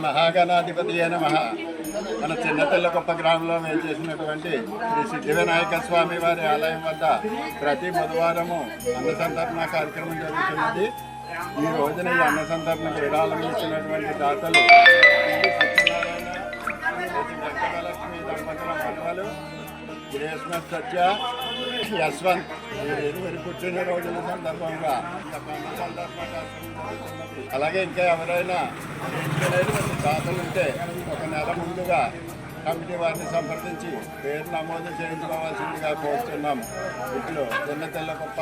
మహాగణాధిపతి నమః. మన చిన్నతెల్లకొప్ప గ్రామంలో మేము చేసినటువంటి శ్రీ సిద్ధి వినాయక స్వామి వారి ఆలయం వద్ద ప్రతి బుధవారము అన్నసంతర్పణ కార్యక్రమం జరుగుతున్నది. ఈ రోజున ఈ అన్నసంతర్పణకు విరాళం ఇచ్చినటువంటి దాతలు వెంకటలక్ష్మి దంపతుల మనవలు గ్రేస్మస్ సత్య యశ్వంత్ వీరి పుట్టినరోజుల సందర్భంగా అలాగే ఇంకా ఎవరైనా చేయించుకునేటువంటి దాతలు ఉంటే ఒక నెల ముందుగా కమిటీ వారిని సంప్రదించి పేరు నమోదు చేయించుకోవాల్సిందిగా కోరుతున్నాం. ఇట్లు చిన్న తెల్లకొప్ప